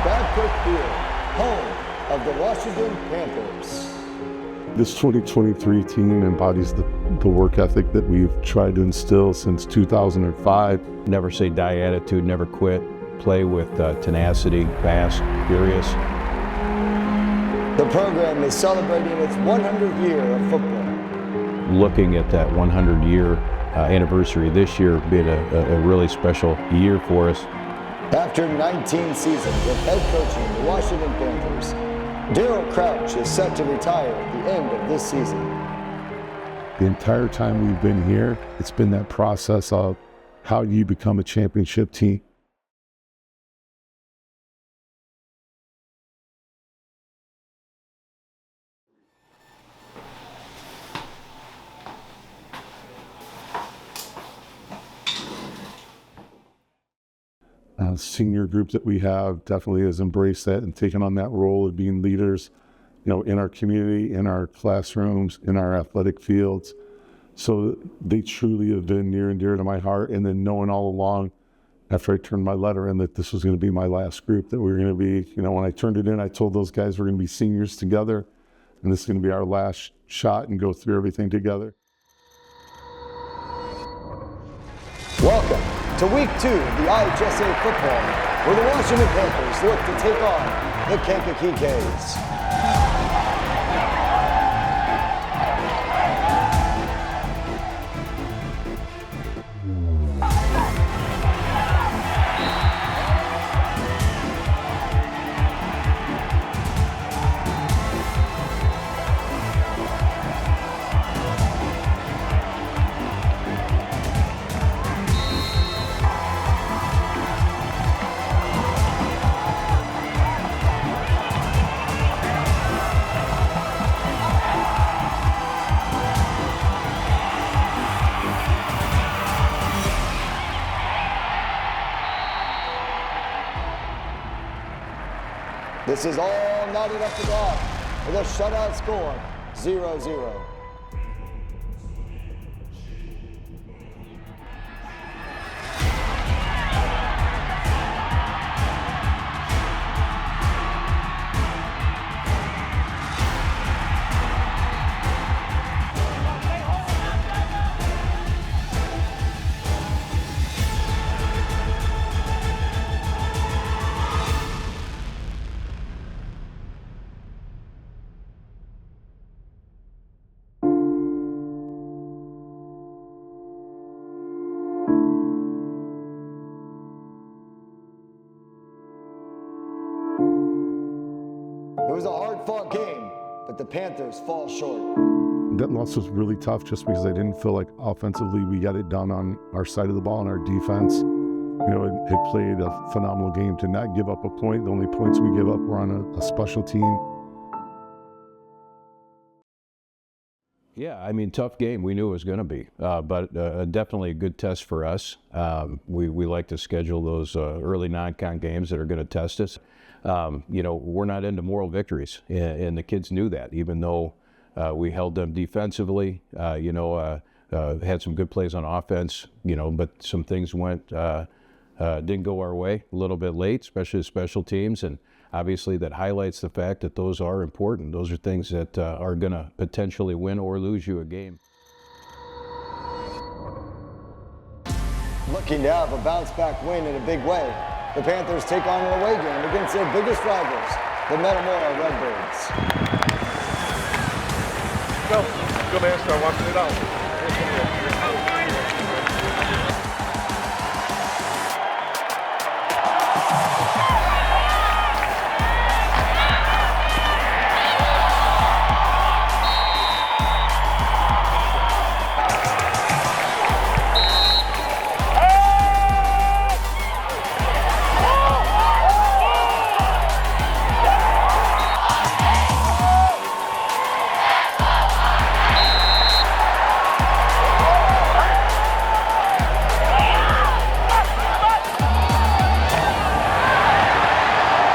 Babcock Field, home of the Washington Panthers. This 2023 team embodies the work ethic that we've tried to instill since 2005. Never say die attitude, never quit. Play with tenacity, fast, furious. The program is celebrating its 100th year of football. Looking at that 100-year anniversary this year being a really special year for us. After 19 seasons of head coaching the Washington Panthers, Darrell Crouch is set to retire at the end of this season. The entire time we've been here, it's been that process of how you become a championship team. Senior group that we have definitely has embraced that and taken on that role of being leaders, in our community, in our classrooms, in our athletic fields. So they truly have been near and dear to my heart. And then knowing all along, after I turned my letter in, that this was going to be my last group, that we were going to be, when I turned it in, I told those guys we're going to be seniors together, and this is going to be our last shot and go through everything together. Welcome to week 2 of the IHSA football, where the Washington Panthers look to take on the Kankakee K's. This is all knotted up the block with a shutout score, 0-0. It was a hard-fought game, but the Panthers fall short. That loss was really tough just because I didn't feel like offensively we got it done on our side of the ball and our defense. It played a phenomenal game to not give up a point. The only points we gave up were on a special team. Yeah, tough game. We knew it was going to be, but definitely a good test for us. We like to schedule those early non-con games that are going to test us. We're not into moral victories, and the kids knew that, even though we held them defensively, had some good plays on offense, but some things didn't go our way a little bit late, especially special teams, and obviously that highlights the fact that those are important. Those are things that are going to potentially win or lose you a game. Looking to have a bounce-back win in a big way, the Panthers take on an away game against their biggest rivals, the Metamora Redbirds. Go man, start watching it out.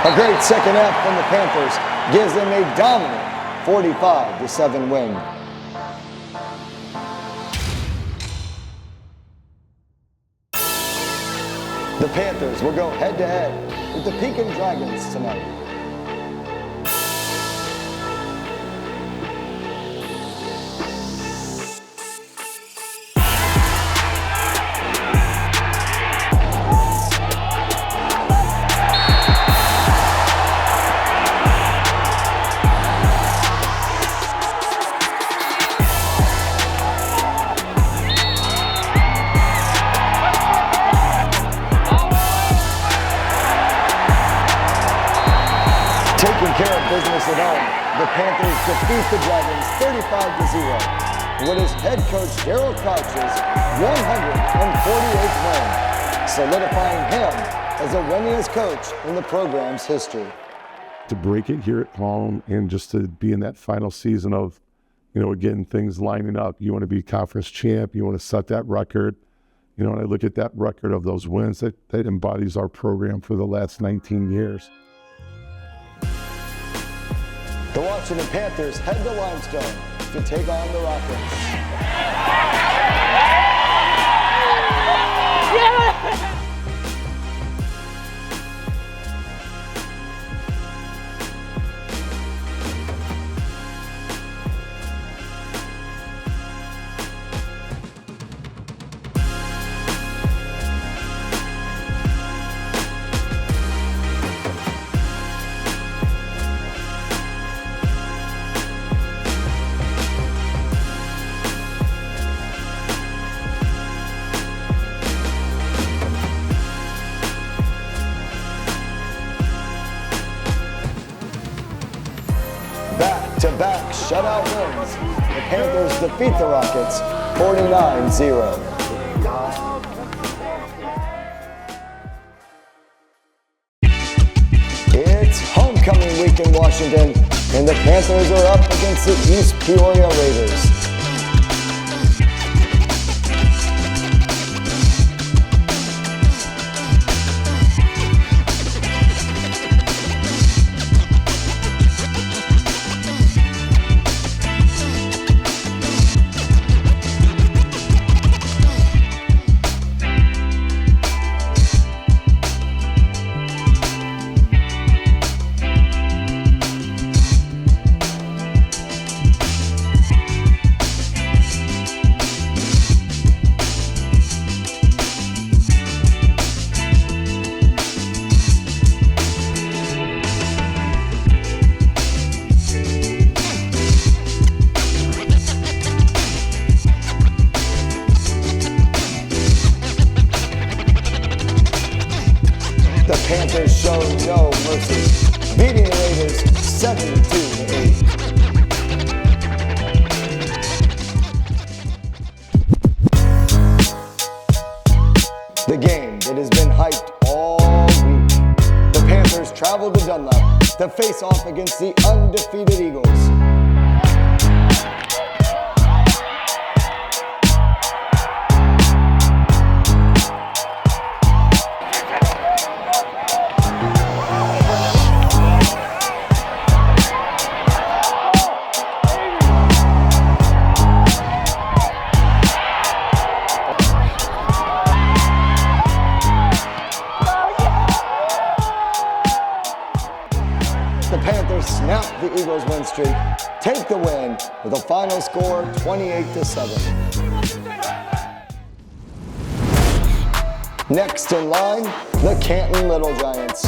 A great second half from the Panthers gives them a dominant 45-7 win. The Panthers will go head-to-head with the Pekin Dragons tonight. Taking care of business at home, the Panthers defeat the Dragons 35-0 with his head coach Darrell Crouch's 148th win, solidifying him as the winningest coach in the program's history. To break it here at home and just to be in that final season of, again, things lining up. You want to be conference champ, you want to set that record. And I look at that record of those wins, that embodies our program for the last 19 years. The Washington Panthers head to Limestone to take on the Rockets. Back-to-back shutout wins. The Panthers defeat the Rockets 49-0. It's homecoming week in Washington, and the Panthers are up against the East Peoria Raiders. The Panthers show no mercy, beating the Raiders 72-8. The game that has been hyped all week. The Panthers travel to Dunlap to face off against the undefeated Eagles. The Panthers snap the Eagles' win streak, take the win with a final score 28-7. Next in line, the Canton Little Giants.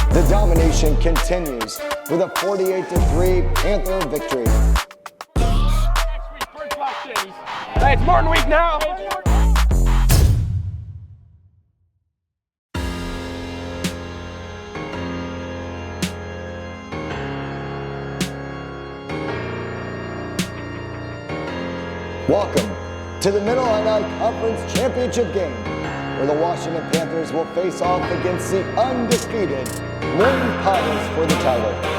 The domination continues with a 48-3 Panther victory. Hey, it's Martin Week now. Welcome to the Mid-Illini Conference Championship game, where the Washington Panthers will face off against the undefeated Morton Potters for the title.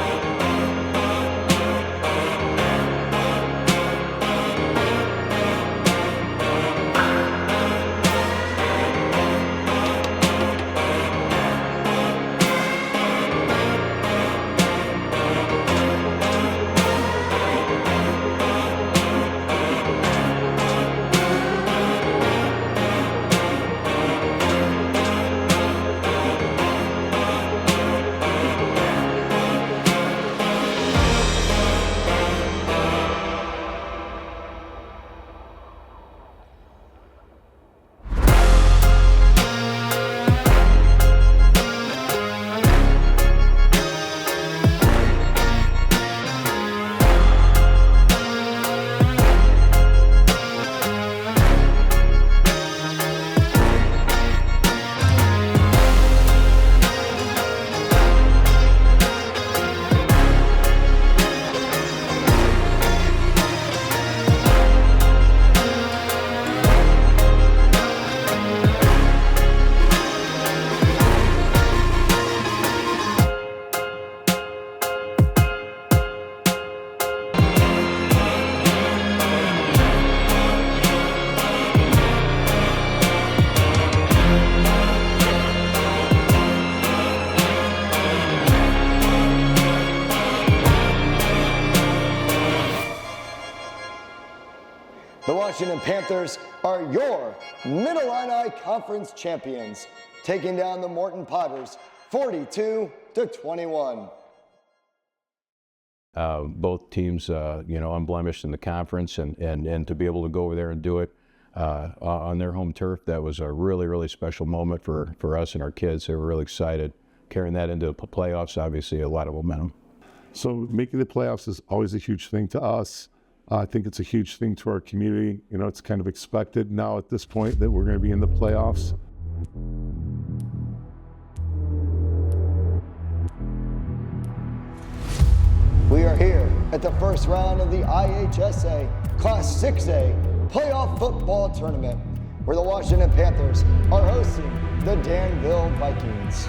The Washington Panthers are your Mid-Illini Conference champions, taking down the Morton Potters 42-21. Both teams, unblemished in the conference, and to be able to go over there and do it on their home turf, that was a really, really special moment for us and our kids. They were really excited. Carrying that into the playoffs, obviously a lot of momentum. So making the playoffs is always a huge thing to us. I think it's a huge thing to our community. You know, it's kind of expected now at this point that we're going to be in the playoffs. We are here at the first round of the IHSA Class 6A Playoff Football Tournament, where the Washington Panthers are hosting the Danville Vikings.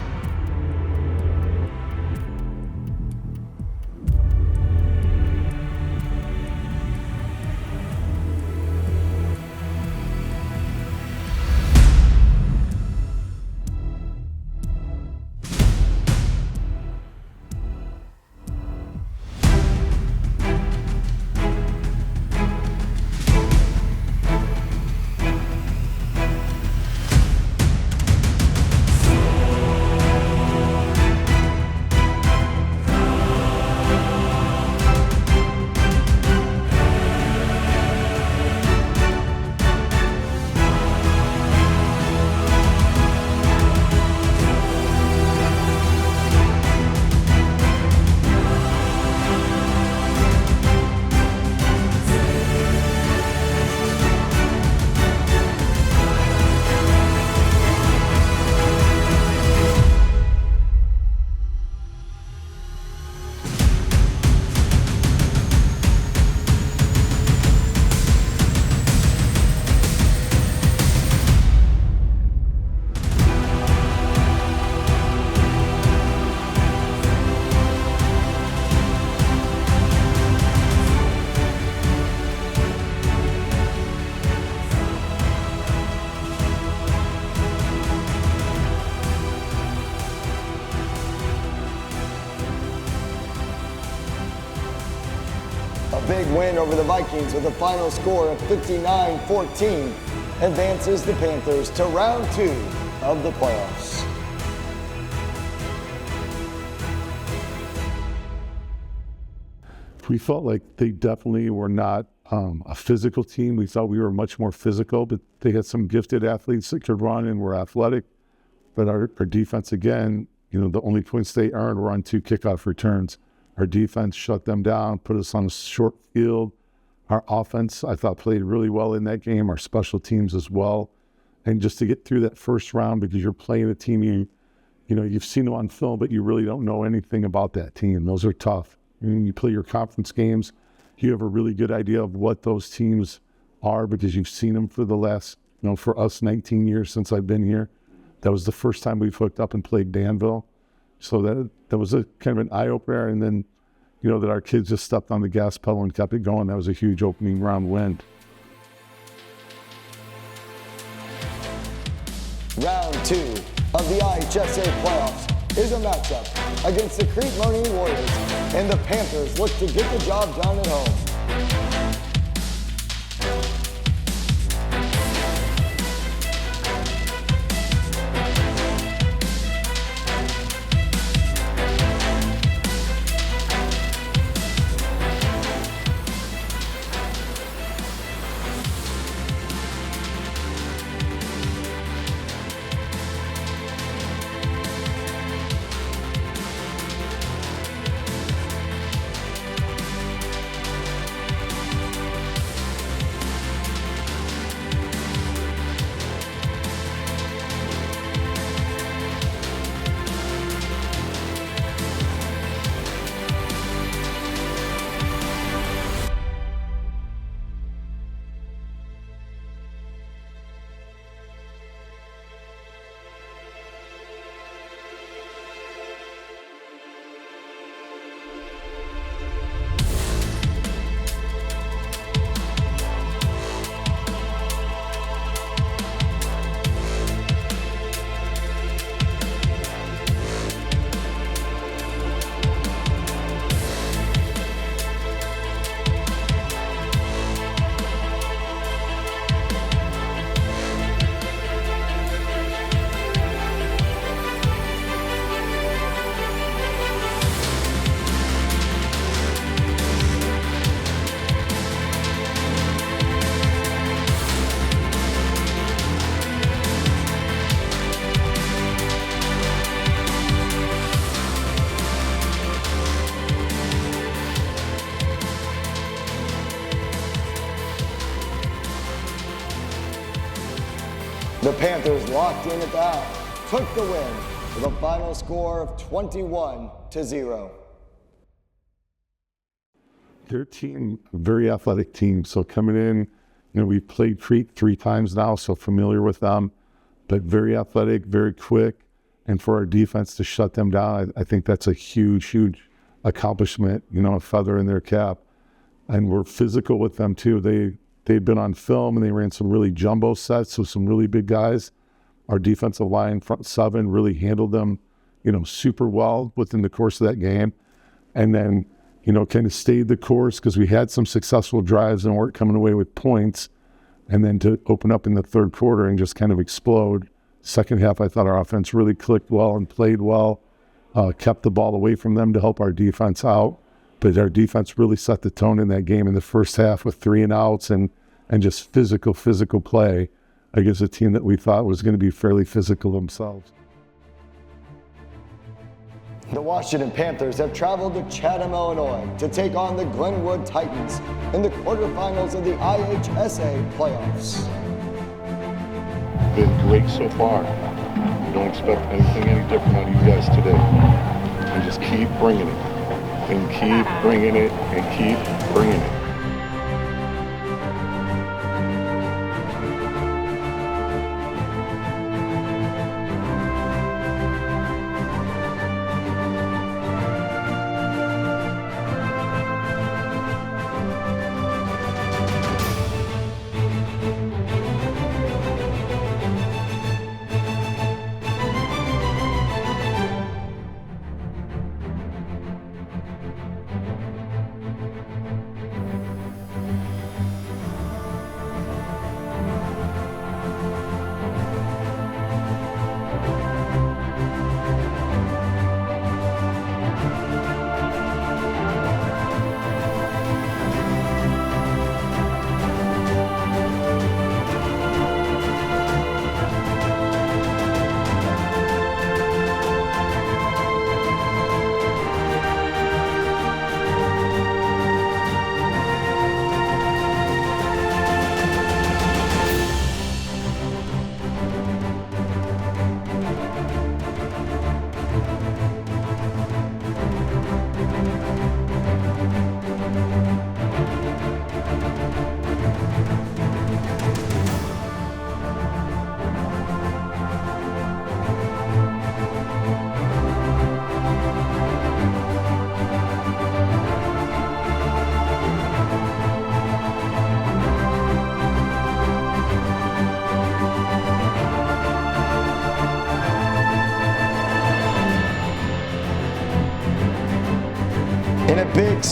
A big win over the Vikings with a final score of 59-14 advances the Panthers to round 2 of the playoffs. We felt like they definitely were not a physical team. We thought we were much more physical, but they had some gifted athletes that could run and were athletic. But our defense, again, the only points they earned were on 2 kickoff returns. Our defense shut them down, put us on a short field. Our offense, I thought, played really well in that game. Our special teams as well. And just to get through that first round, because you're playing a team you've seen them on film, but you really don't know anything about that team. Those are tough. When you play your conference games, you have a really good idea of what those teams are because you've seen them for the last, for us 19 years since I've been here. That was the first time we've hooked up and played Danville. So that was a kind of an eye-opener. And then, that our kids just stepped on the gas pedal and kept it going. That was a huge opening round win. Round 2 of the IHSA playoffs is a matchup against the Crete Moline Warriors, and the Panthers look to get the job done at home. The Panthers locked in at the half, took the win with a final score of 21-0. Their team, very athletic team. So coming in, we've played Crete 3 times now, so familiar with them, but very athletic, very quick. And for our defense to shut them down, I think that's a huge, huge accomplishment, a feather in their cap. And we're physical with them too. They'd been on film and they ran some really jumbo sets, so some really big guys. Our defensive line, front 7, really handled them, super well within the course of that game. And then, kind of stayed the course because we had some successful drives and weren't coming away with points. And then to open up in the third quarter and just kind of explode. Second half, I thought our offense really clicked well and played well, kept the ball away from them to help our defense out. But our defense really set the tone in that game in the first half with 3 and outs and just physical play against a team that we thought was going to be fairly physical themselves. The Washington Panthers have traveled to Chatham, Illinois to take on the Glenwood Titans in the quarterfinals of the IHSA playoffs. Been great so far. We don't expect anything any different out of you guys today. And just keep bringing it. And keep bringing it. And keep bringing it.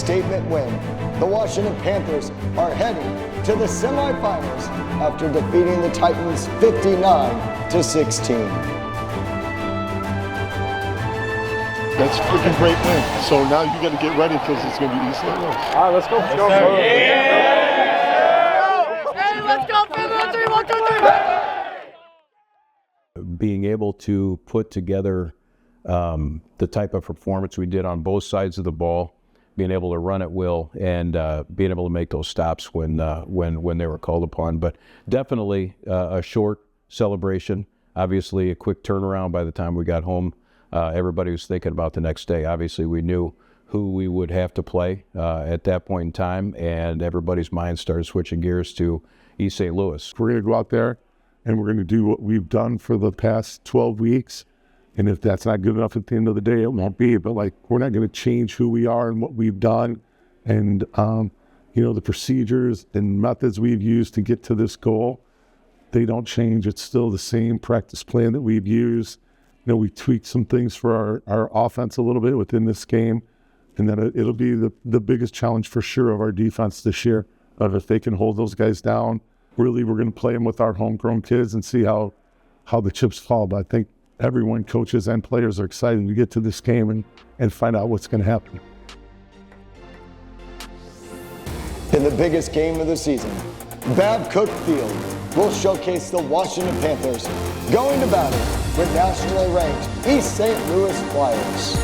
statement win. The Washington Panthers are heading to the semifinals after defeating the Titans 59-16. That's a freaking great win. So now you got to get ready because it's going to be East St. Louis. All right, let's go. Let's go. Hey, let's go, 3, 1, 2, 3. Being able to put together the type of performance we did on both sides of the ball, being able to run at will, and being able to make those stops when they were called upon. But definitely a short celebration. Obviously, a quick turnaround by the time we got home. Everybody was thinking about the next day. Obviously, we knew who we would have to play at that point in time, and everybody's mind started switching gears to East St. Louis. We're going to go out there and we're going to do what we've done for the past 12 weeks. And if that's not good enough at the end of the day, it won't be. But we're not going to change who we are and what we've done. And, the procedures and methods we've used to get to this goal, they don't change. It's still the same practice plan that we've used. We tweaked some things for our offense a little bit within this game. And then it'll be the biggest challenge for sure of our defense this year, of if they can hold those guys down. Really, we're going to play them with our homegrown kids and see how the chips fall. But I think everyone, coaches and players, are excited to get to this game and find out what's going to happen. In the biggest game of the season, Babcock Field will showcase the Washington Panthers going to battle with nationally ranked East St. Louis Flyers.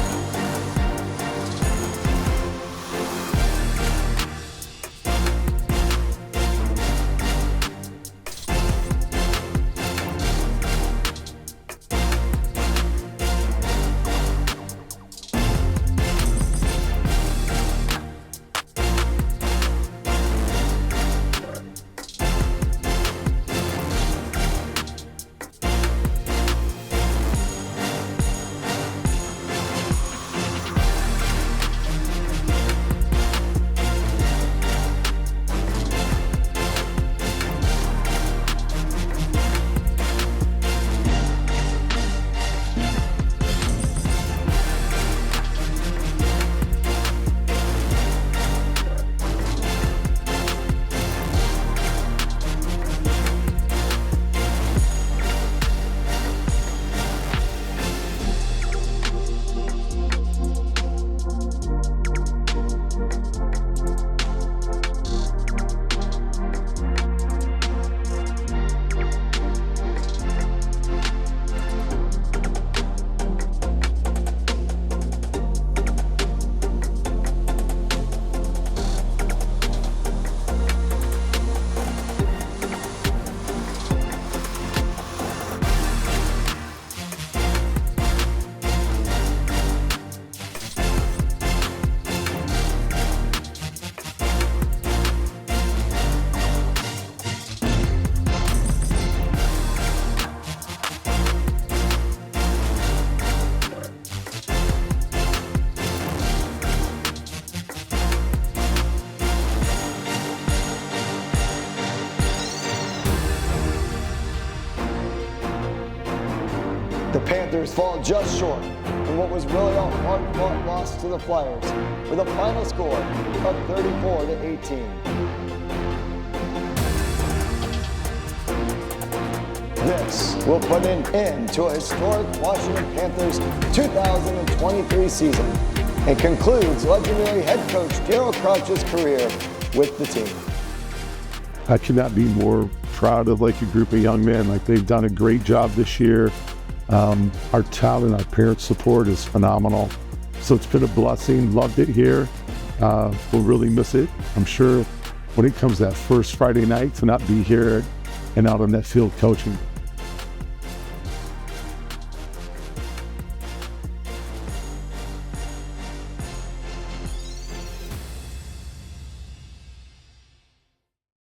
The Panthers fall just short in what was really a hard-fought loss to the Flyers, with a final score of 34-18. This will put an end to a historic Washington Panthers 2023 season and concludes legendary head coach Darrell Crouch's career with the team. I could not be more proud of a group of young men. They've done a great job this year. Our talent, our parents' support is phenomenal. So it's been a blessing. Loved it here. We'll really miss it. I'm sure when it comes that first Friday night to not be here and out on that field coaching.